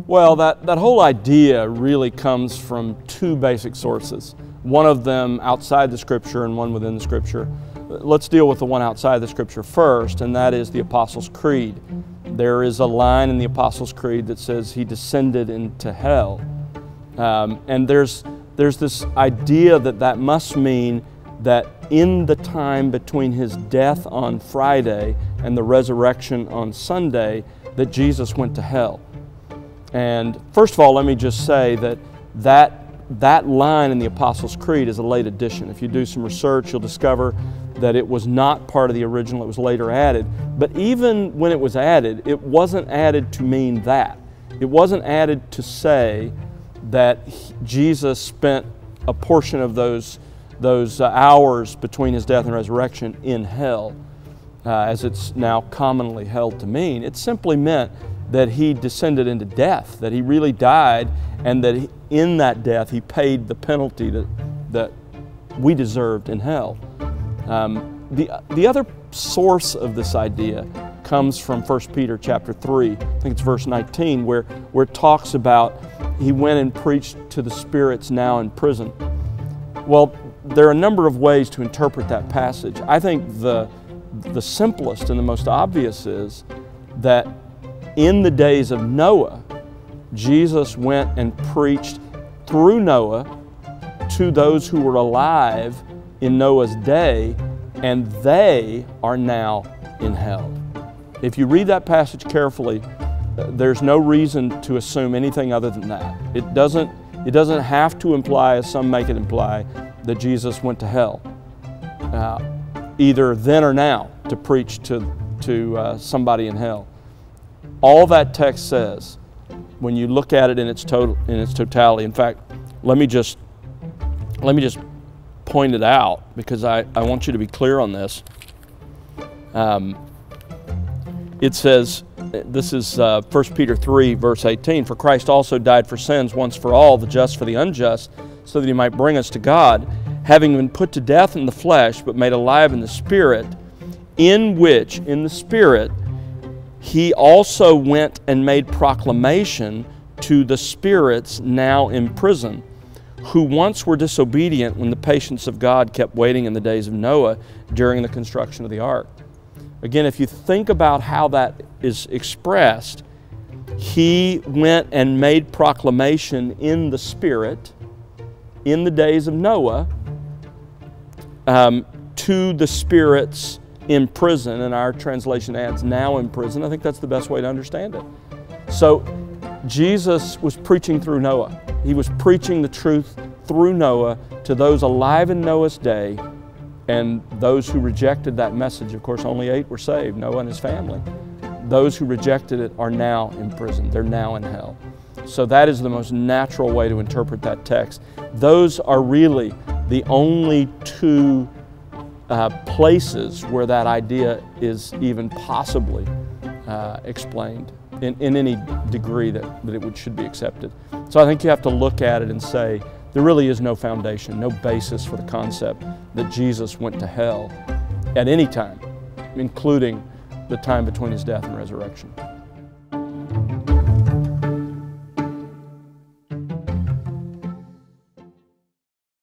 Well, that whole idea really comes from two basic sources. One of them outside the Scripture and one within the Scripture. Let's deal with the one outside the Scripture first, and that is the Apostles' Creed. There is a line in the Apostles' Creed that says he descended into hell. And there's this idea that must mean that in the time between his death on Friday and the resurrection on Sunday, that Jesus went to hell. And first of all, let me just say that line in the Apostles' Creed is a late addition. If you do some research, you'll discover that it was not part of the original, it was later added. But even when it was added, it wasn't added to mean that. It wasn't added to say that Jesus spent a portion of those hours between his death and resurrection in hell, as it's now commonly held to mean. It simply meant that he descended into death, that he really died, and that in that death he paid the penalty that we deserved in hell. The other source of this idea comes from 1 Peter chapter 3, I think it's verse 19, where it talks about he went and preached to the spirits now in prison. Well, there are a number of ways to interpret that passage. I think the simplest and the most obvious is that in the days of Noah, Jesus went and preached through Noah to those who were alive in Noah's day, and they are now in hell. If you read that passage carefully, there's no reason to assume anything other than that. It doesn't have to imply, as some make it imply, that Jesus went to hell, either then or now, to preach to somebody in hell. All that text says, when you look at it in its totality, in fact, let me just point it out, because I want you to be clear on this. It says, this is 1 Peter 3, verse 18, "For Christ also died for sins once for all, the just for the unjust, so that he might bring us to God, having been put to death in the flesh, but made alive in the Spirit, in which, in the Spirit, he also went and made proclamation to the spirits now in prison, who once were disobedient when the patience of God kept waiting in the days of Noah during the construction of the ark." Again, if you think about how that is expressed, he went and made proclamation in the Spirit in the days of Noah to the spirits in prison, and our translation adds now in prison. I think that's the best way to understand it. So Jesus was preaching through Noah. He was preaching the truth through Noah to those alive in Noah's day, and those who rejected that message. Of course, only 8 were saved, Noah and his family. Those who rejected it are now in prison. They're now in hell. So that is the most natural way to interpret that text. Those are really the only two places where that idea is even possibly explained in any degree that it should be accepted. So I think you have to look at it and say, there really is no foundation, no basis for the concept that Jesus went to hell at any time, including the time between his death and resurrection.